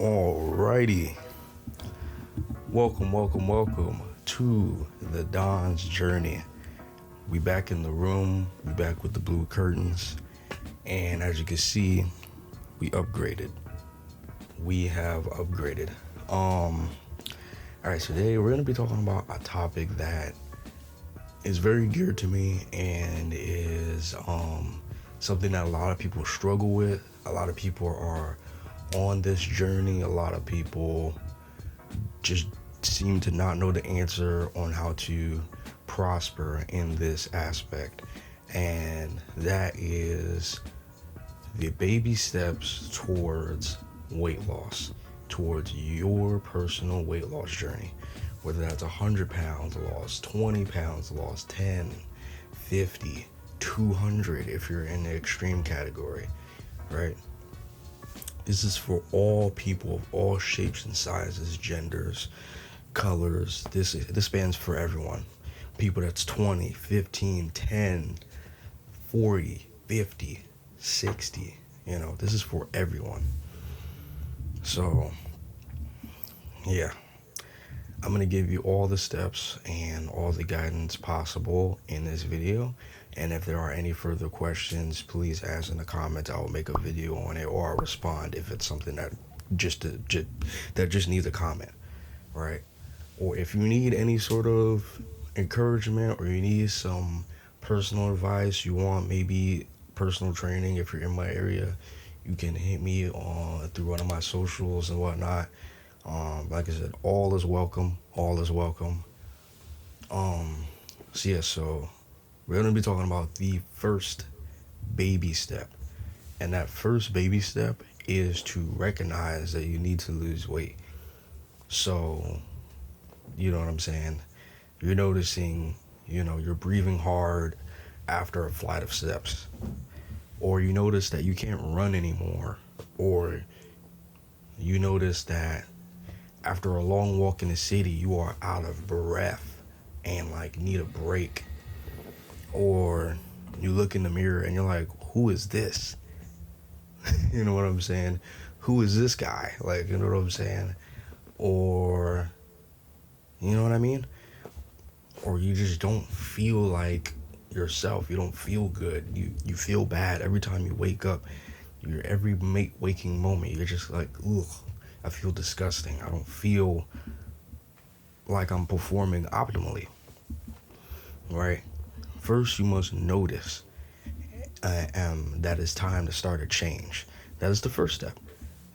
Alrighty. Welcome to the Don's Journey. We back in the room. We back with the blue curtains. And as you can see, we upgraded. We have upgraded. Alright, so today we're gonna be talking about a topic that is very dear to me and is something that a lot of people struggle with. A lot of people are on this journey. A lot of people just seem to not know the answer on how to prosper in this aspect, and that is the baby steps towards weight loss, towards your personal weight loss journey, whether that's 100 pounds lost, 20 pounds lost, 10, 50, 200 if you're in the extreme category, right? This is for all people of all shapes and sizes, genders, colors. This spans for everyone. People that's 20, 15, 10, 40, 50, 60. This is for everyone. So, yeah. I'm going to give you all the steps and all the guidance possible in this video. And if there are any further questions, please ask in the comments. I will make a video on it, or I'll respond if it's something that just needs a comment, right? Or if you need any sort of encouragement, or you need some personal advice, you want maybe personal training, if you're in my area, you can hit me on through one of my socials and whatnot. Like I said, all is welcome. So we're going to be talking about the first baby step. And that first baby step is to recognize that you need to lose weight. So, you know what I'm saying? You're noticing, you're breathing hard after a flight of steps. Or you notice that you can't run anymore. Or you notice that after a long walk in the city, you are out of breath and need a break. Or you look in the mirror and you're like, who is this? You know what I'm saying? Who is this guy? You know what I'm saying? Or, you know what I mean? Or you just don't feel like yourself. You don't feel good. You feel bad every time you wake up. Every waking moment, you're just like, ugh, I feel disgusting. I don't feel like I'm performing optimally, right? First, you must notice that it's time to start a change. That is the first step.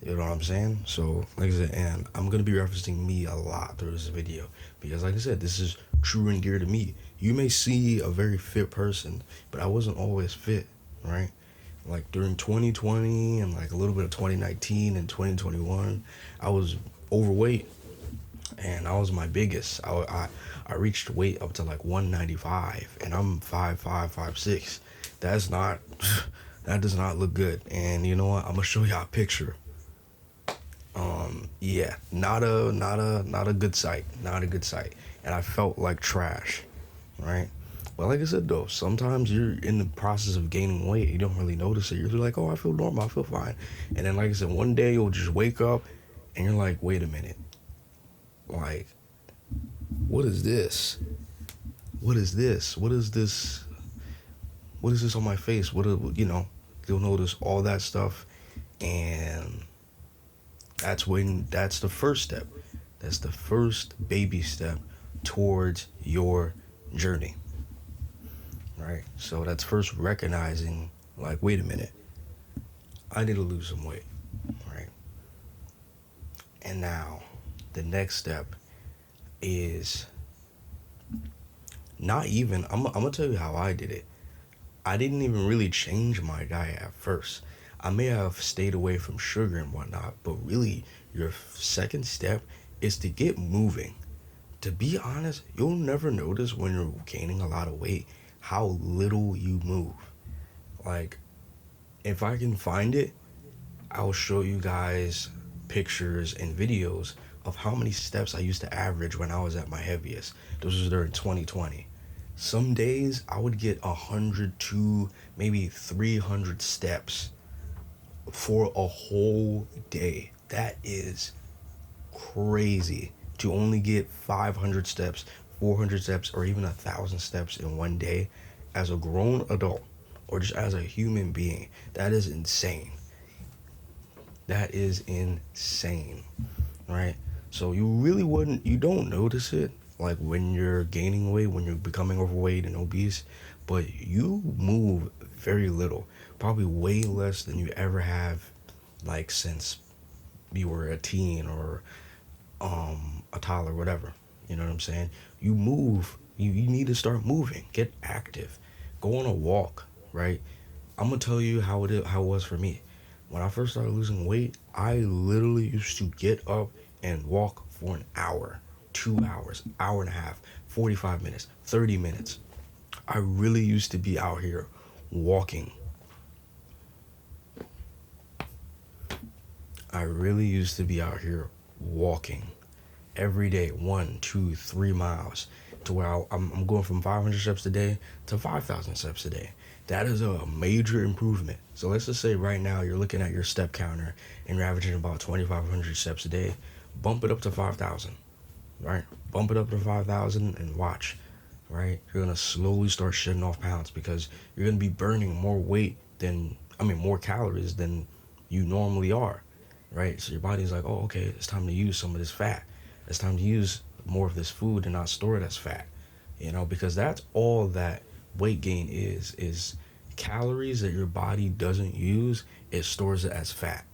You know what I'm saying? So, like I said, and I'm going to be referencing me a lot through this video because, like I said, this is true and dear to me. You may see a very fit person, but I wasn't always fit, right? During 2020 and a little bit of 2019 and 2021, I was overweight, and I was my biggest. I reached weight up to 195, and I'm 5'5", 5'6". That does not look good. And you know what? I'm gonna show y'all a picture. Yeah, not a good sight. Not a good sight. And I felt like trash, right? But like I said though, sometimes you're in the process of gaining weight, you don't really notice it. You're like, oh, I feel normal, I feel fine. And then like I said, one day you'll just wake up and you're like, wait a minute. What is this? What is this? What is this? What is this on my face? You'll notice all that stuff, and that's the first step. That's the first baby step towards your journey, right? So that's first recognizing, wait a minute, I need to lose some weight, right? And now, the next step is I'm gonna tell you how I did it. I didn't even really change my diet at first. I may have stayed away from sugar and whatnot, but really your second step is to get moving. To be honest, you'll never notice when you're gaining a lot of weight how little you move. If I can find it, I'll show you guys pictures and videos of how many steps I used to average when I was at my heaviest. This was during 2020. Some days I would get 100 to maybe 300 steps for a whole day. That is crazy to only get 500 steps, 400 steps, or even 1,000 steps in one day as a grown adult or just as a human being. That is insane. That is insane, right? So you don't notice it like when you're gaining weight, when you're becoming overweight and obese, but you move very little, probably way less than you ever have, like since you were a teen or a toddler, whatever. You know what I'm saying? You move. You need to start moving. Get active. Go on a walk, right? I'm gonna tell you how it was for me. When I first started losing weight, I literally used to get up and walk for an hour, 2 hours, hour and a half, 45 minutes, 30 minutes. I really used to be out here walking. I really used to be out here walking every day, 1, 2, 3 miles, to where I'm going from 500 steps a day to 5,000 steps a day. That is a major improvement. So let's just say right now you're looking at your step counter and you're averaging about 2,500 steps a day. Bump it up to 5,000, right? Bump it up to 5,000 and watch, right? You're gonna slowly start shedding off pounds because you're gonna be burning more weight more calories than you normally are, right? So your body's like, oh, okay, it's time to use some of this fat. It's time to use more of this food and not store it as fat, because that's all that weight gain is calories that your body doesn't use. It stores it as fat.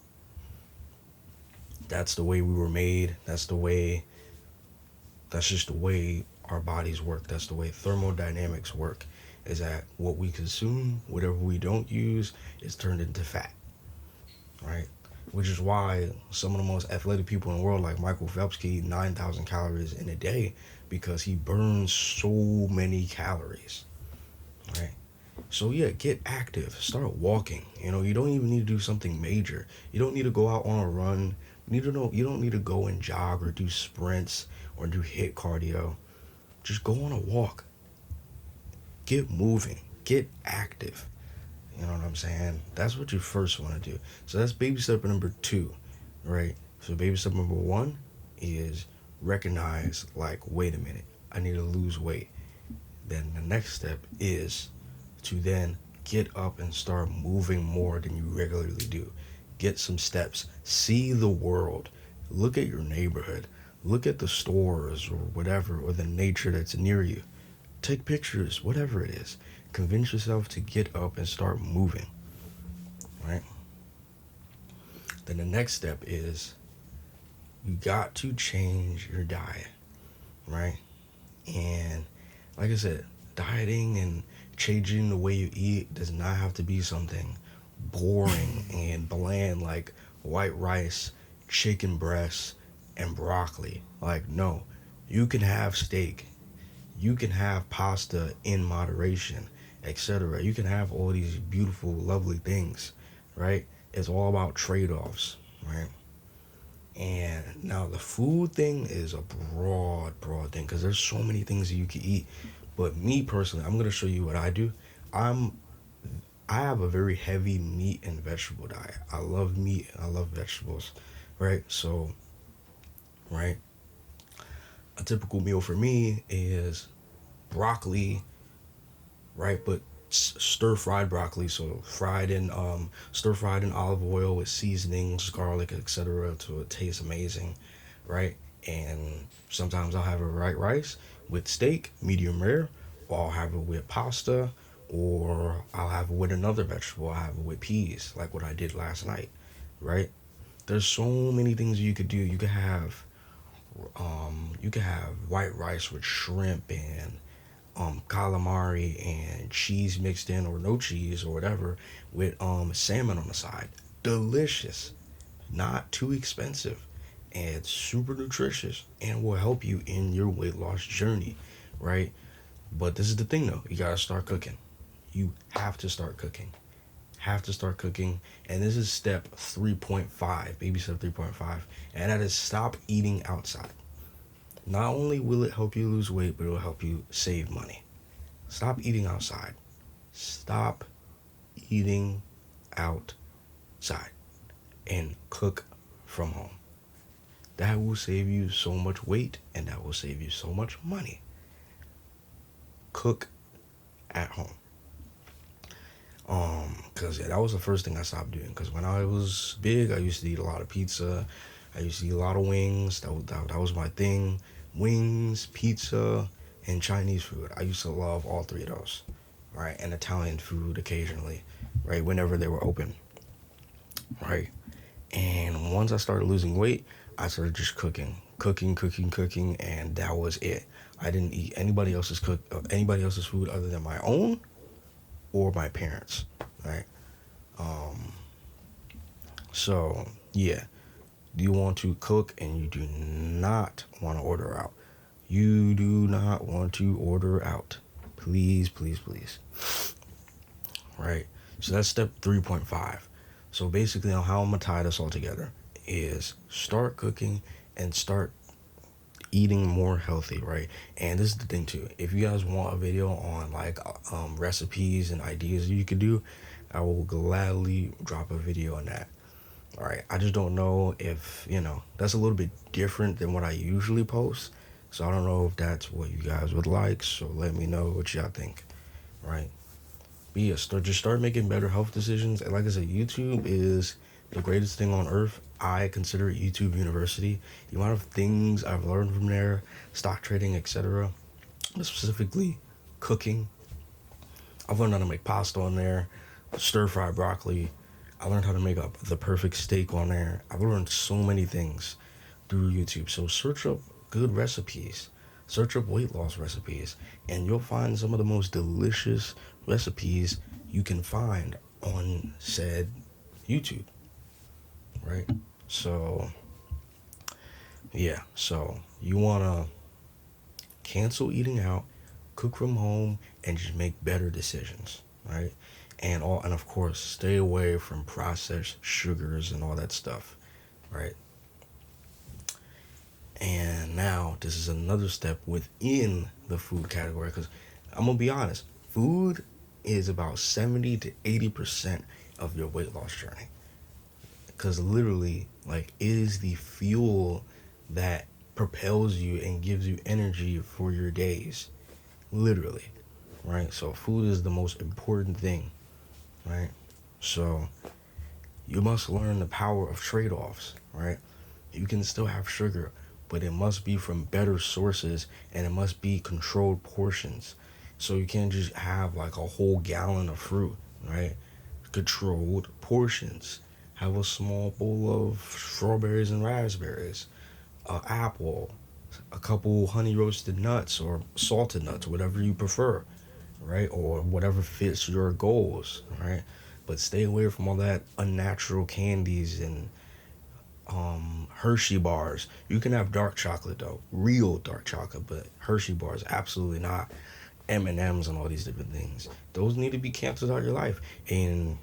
That's the way we were made. That's just the way our bodies work. That's the way thermodynamics work, is that what we consume, whatever we don't use, is turned into fat, right? Which is why some of the most athletic people in the world, like Michael Phelps, can eat 9,000 calories in a day because he burns so many calories, right? So yeah, get active. Start walking. You don't even need to do something major. You don't need to go out on a run. You don't need to go and jog or do sprints or do hit cardio. Just go on a walk. Get moving. Get active. You know what I'm saying? That's what you first want to do. So that's baby step number 2, right? So baby step number 1 is recognize, like, wait a minute, I need to lose weight. Then the next step is to then get up and start moving more than you regularly do. Get some steps. See the world. Look at your neighborhood. Look at the stores or whatever, or the nature that's near you. Take pictures, whatever it is. Convince yourself to get up and start moving, right? Then the next step is you got to change your diet, right? And like I said, dieting and changing the way you eat does not have to be something boring and bland like white rice, chicken breasts, and broccoli. Like, no, you can have steak, you can have pasta in moderation, etc. You can have all these beautiful, lovely things, right? It's all about trade offs, right? And now the food thing is a broad thing because there's so many things that you can eat. But me personally, I'm gonna show you what I do. I'm I have a very heavy meat and vegetable diet. I love meat and I love vegetables, right? So, right, a typical meal for me is broccoli, right? But stir fried broccoli, so stir fried in olive oil with seasonings, garlic, etc. to it tastes amazing, right? And sometimes I'll have it white rice with steak, medium rare, or I'll have it with pasta, or I'll have it with another vegetable. I'll have it with peas, like what I did last night, right? There's so many things you could do. You could have white rice with shrimp and calamari and cheese mixed in, or no cheese or whatever, with salmon on the side. Delicious, not too expensive, and super nutritious, and will help you in your weight loss journey, right? But this is the thing though, you gotta start cooking. You have to start cooking. Have to start cooking. And this is step 3.5, baby step 3.5, and that is stop eating outside. Not only will it help you lose weight, but it will help you save money. Stop eating outside. Stop eating outside and cook from home. That will save you so much weight and that will save you so much money. Cook at home. Cause yeah, that was the first thing I stopped doing. Cause when I was big, I used to eat a lot of pizza. I used to eat a lot of wings. That was my thing. Wings, pizza, and Chinese food. I used to love all three of those, right? And Italian food occasionally, right? Whenever they were open, right? And once I started losing weight, I started just cooking, and that was it. I didn't eat anybody else's food other than my own or my parents, right? Um, so yeah, you want to cook and you do not want to order out. You do not want to order out. Please, please, please. Right? So that's step 3.5. So basically, on how I'm going to tie this all together is start cooking and start eating more healthy, right? And this is the thing too. If you guys want a video on like recipes and ideas you could do, I will gladly drop a video on that. All right. I just don't know if, that's a little bit different than what I usually post. So I don't know if that's what you guys would like. So let me know what y'all think. Right. But yeah, start making better health decisions. And like I said, YouTube is the greatest thing on earth. I consider it YouTube University. The amount of things I've learned from there, stock trading, etc. Specifically cooking. I've learned how to make pasta on there, stir fry broccoli. I learned how to make up the perfect steak on there. I've learned so many things through YouTube. So search up good recipes, search up weight loss recipes, and you'll find some of the most delicious recipes you can find on said YouTube, right? So, yeah, so you want to cancel eating out, cook from home, and just make better decisions, right? And of course, stay away from processed sugars and all that stuff, right? And now this is another step within the food category, because I'm gonna be honest, food is about 70 to 80% of your weight loss journey, because literally, like, it is the fuel that propels you and gives you energy for your days, literally, right? So food is the most important thing, right? So you must learn the power of trade-offs, right? You can still have sugar, but it must be from better sources and it must be controlled portions. So you can't just have like a whole gallon of fruit, right? Controlled portions. Have a small bowl of strawberries and raspberries, an apple, a couple honey roasted nuts or salted nuts, whatever you prefer, right? Or whatever fits your goals, right? But stay away from all that unnatural candies and Hershey bars. You can have dark chocolate though, real dark chocolate, but Hershey bars absolutely not. M&Ms and all these different things. Those need to be canceled out of your life. And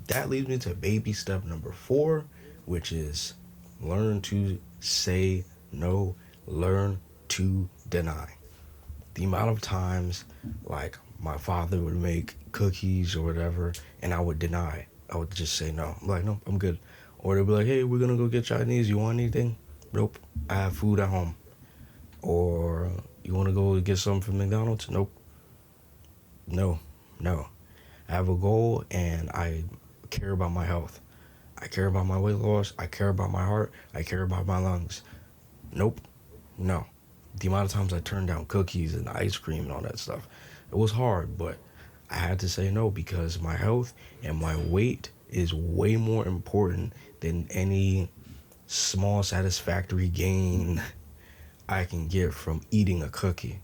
that leads me to baby step number 4, which is learn to say no, learn to deny. The amount of times, like, my father would make cookies or whatever, and I would deny. I would just say no. I'm like, no, I'm good. Or they'd be like, hey, we're gonna go get Chinese. You want anything? Nope. I have food at home. Or you wanna go get something from McDonald's? Nope. No. No. I have a goal and I care about my health. I care about my weight loss. I care about my heart. I care about my lungs. Nope. No. The amount of times I turned down cookies and ice cream and all that stuff, it was hard, but I had to say no because my health and my weight is way more important than any small satisfactory gain I can get from eating a cookie.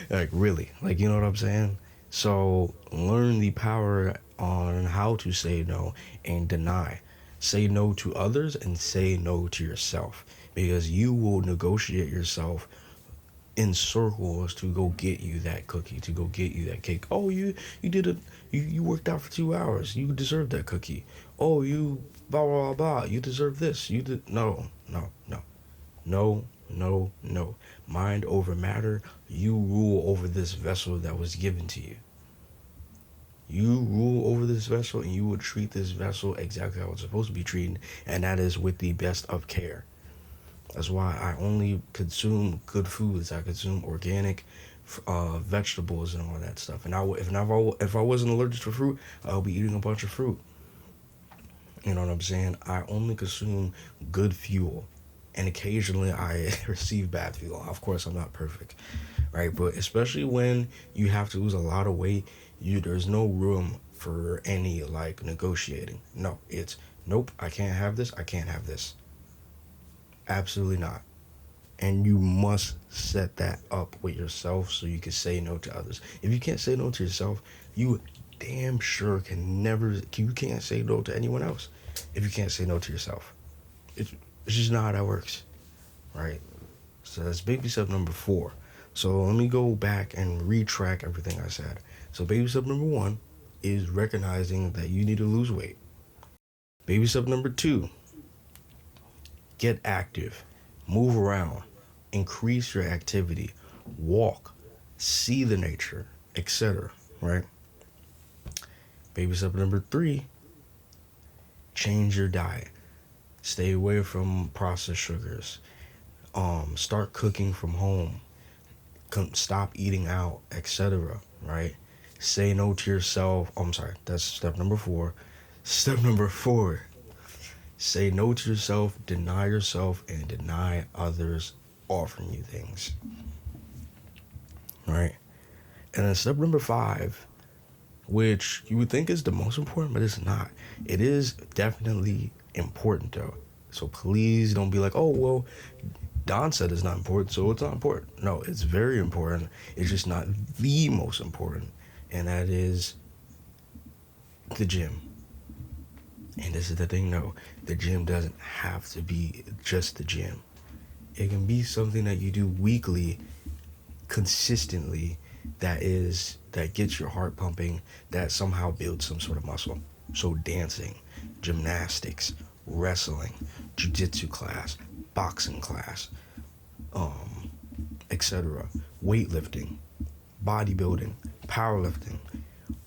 Like, really, like, you know what I'm saying? So learn the power on how to say no and deny. Say no to others and say no to yourself, because you will negotiate yourself in circles to go get you that cookie, to go get you that cake. Oh, you did it. You worked out for 2 hours. You deserve that cookie. Oh, you blah blah blah. You deserve this. You did no, no, no, no, no, no. Mind over matter. You rule over this vessel that was given to you. You rule over this vessel, and you will treat this vessel exactly how it's supposed to be treated, and that is with the best of care. That's why I only consume good foods. I consume organic vegetables and all that stuff. And if I wasn't allergic to fruit, I'll be eating a bunch of fruit. You know what I'm saying? I only consume good fuel, and occasionally I receive bad fuel. Of course, I'm not perfect, right? But especially when you have to lose a lot of weight, there's no room for any like negotiating. No, it's nope. I can't have this. I can't have this. Absolutely not. And you must set that up with yourself so you can say no to others. If you can't say no to yourself, you damn sure can never. You can't say no to anyone else if you can't say no to yourself. It's just not how that works, right? So that's baby step number 4. So let me go back and retrack everything I said. So baby step number 1 is recognizing that you need to lose weight. Baby step number 2, get active, move around, increase your activity, walk, see the nature, etc. Right? Baby step number 3, change your diet. Stay away from processed sugars. Start cooking from home. Stop eating out, etc. Right? Say no to yourself. Oh, I'm sorry. That's step number 4. Step number 4. Say no to yourself, deny yourself, and deny others offering you things. Right? And then step number 5, which you would think is the most important, but it's not. It is definitely important though. So please don't be like, oh, well, Don said it's not important, so it's not important. No, it's very important. It's just not the most important. And that is the gym. And this is the thing, no, the gym doesn't have to be just the gym. It can be something that you do weekly, consistently, that gets your heart pumping, that somehow builds some sort of muscle. So dancing, gymnastics, wrestling, jiu-jitsu class, boxing class, etc. Weightlifting, bodybuilding, powerlifting.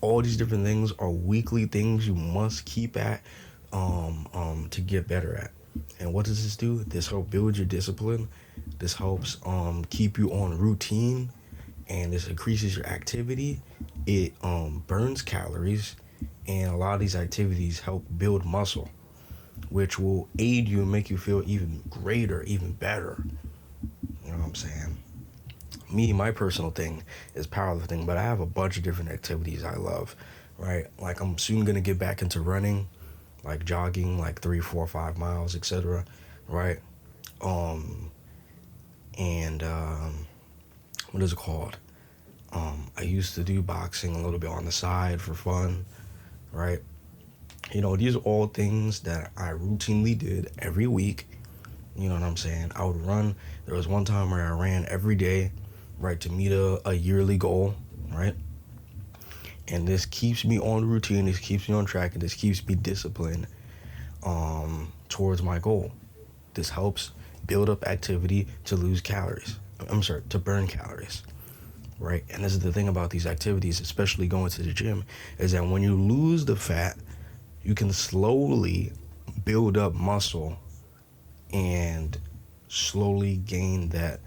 All these different things are weekly things you must keep at to get better at. And what does this do? This helps build your discipline. This helps keep you on routine, and this increases your activity. It burns calories, and a lot of these activities help build muscle, which will aid you and make you feel even greater, even better. You know what I'm saying? My personal thing is powerlifting, but I have a bunch of different activities I love, right? Like I'm soon gonna get back into running, like jogging, like 3, 4, 5 miles, etc. Right? And what is it called? I used to do boxing a little bit on the side for fun, right? You know, these are all things that I routinely did every week. You know what I'm saying? I would run. There was one time where I ran every day, right, to meet a yearly goal, right? And this keeps me on routine, this keeps me on track, and this keeps me disciplined towards my goal. This helps build up activity to lose calories. To burn calories, right? And this is the thing about these activities, especially going to the gym, is that when you lose the fat, you can slowly build up muscle and slowly gain that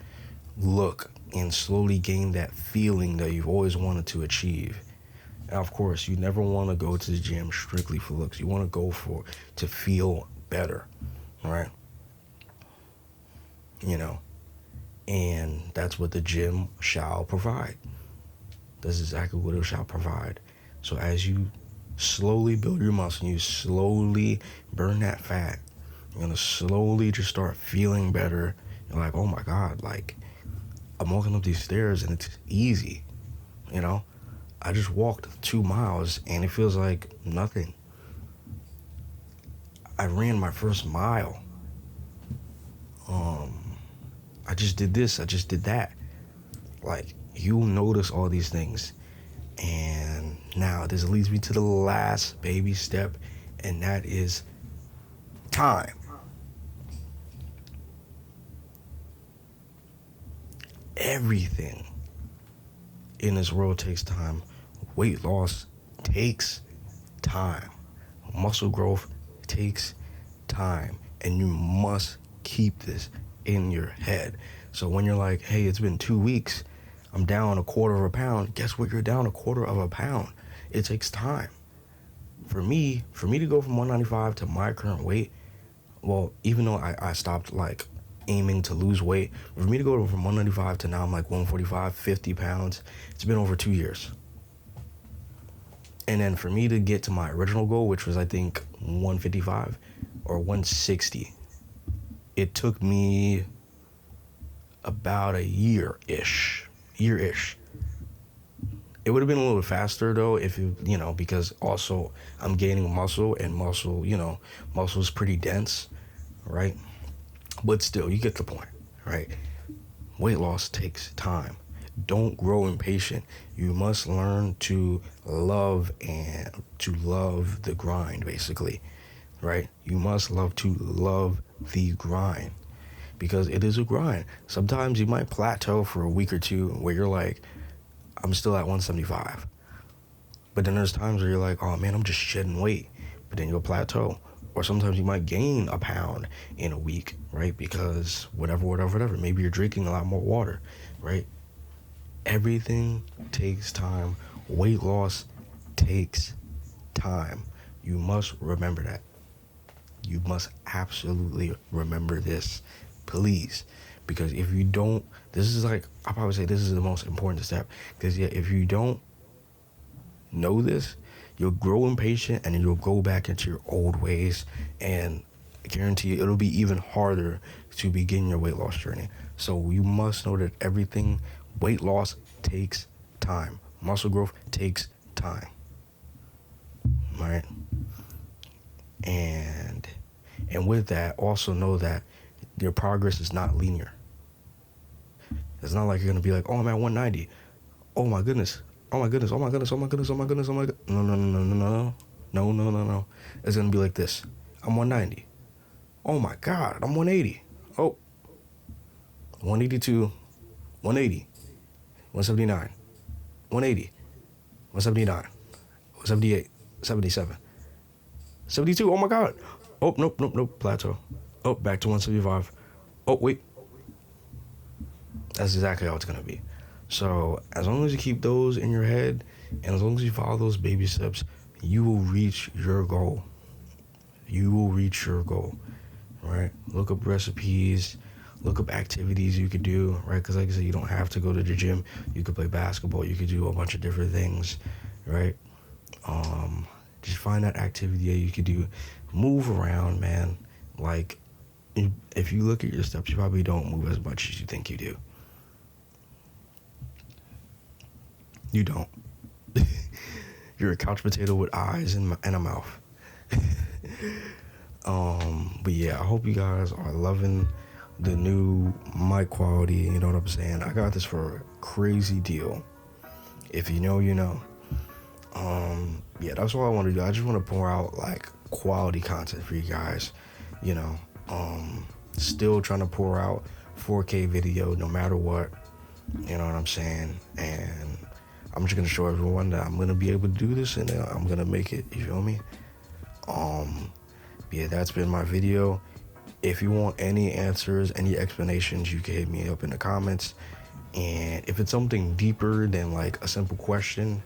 look and slowly gain that feeling that you've always wanted to achieve. And of course, you never want to go to the gym strictly for looks. You want to go to feel better, right? You know, and that's what the gym shall provide. That's exactly what it shall provide. So as you slowly build your muscle, you slowly burn that fat, you're gonna slowly just start feeling better. You're like, oh my God, like I'm walking up these stairs and it's easy. You know, I just walked 2 miles and it feels like nothing. I ran my first mile. I just did this, I just did that. Like, you'll notice all these things. And now this leads me to the last baby step, and that is time. Everything in this world takes time. Weight loss takes time. Muscle growth takes time, and you must keep this in your head. So when you're like, hey, it's been 2 weeks, I'm down a quarter of a pound, guess what? You're down a quarter of a pound. It takes time. For me to go from 195 to my current weight, well, even though I stopped like aiming to lose weight, for me to go from 195 to now I'm like 145, 50 pounds, it's been over 2 years. And then for me to get to my original goal, which was I think 155 or 160, it took me about a year-ish. It would have been a little faster though if you know, because also I'm gaining muscle, and muscle is pretty dense, right? But still, you get the point, right? Weight loss takes time. Don't grow impatient. You must learn to love the grind, basically, right? You must love the grind, because it is a grind. Sometimes you might plateau for a week or two where you're like, I'm still at 175. But then there's times where you're like, oh man, I'm just shedding weight. But then you'll plateau. Or sometimes you might gain a pound in a week, right? Because whatever. Maybe you're drinking a lot more water, right? Everything takes time. Weight loss takes time. You must remember that. You must absolutely remember this, please. Because if you don't, this is like, I probably say this is the most important step. Because yeah, if you don't know this, you'll grow impatient and then you'll go back into your old ways, and I guarantee you it'll be even harder to begin your weight loss journey. So you must know that weight loss takes time. Muscle growth takes time. All right? And with that, also know that your progress is not linear. It's not like you're going to be like, oh, I'm at 190. Oh my goodness. Oh my goodness. No. It's going to be like this. I'm 190. Oh my God. I'm 180. Oh. 182. 180. 179. 180. 179. 178. 77. 72. Oh my God. Oh, nope. Plateau. Oh, back to 175. Oh, wait. That's exactly how it's going to be. So as long as you keep those in your head, and as long as you follow those baby steps, you will reach your goal. Right? Look up recipes, look up activities you could do, right? Because like I said, you don't have to go to the gym. You could play basketball. You could do a bunch of different things, right? Just find that activity that you could do. Move around, man. Like, if you look at your steps, you probably don't move as much as you think you do. You don't. You're a couch potato with eyes and a mouth. But yeah, I hope you guys are loving the new mic quality. You know what I'm saying? I got this for a crazy deal. If you know, you know. Yeah, that's all I want to do. I just want to pour out like quality content for you guys. You know, still trying to pour out 4K video no matter what. You know what I'm saying? And I'm just gonna show everyone that I'm gonna be able to do this, and I'm gonna make it. You feel me? Yeah, that's been my video. If you want any answers, any explanations, you can hit me up in the comments. And if it's something deeper than like a simple question,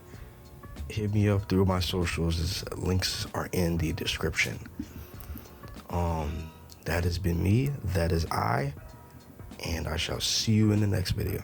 hit me up through my socials. Links are in the description. That has been me. That is I. And I shall see you in the next video.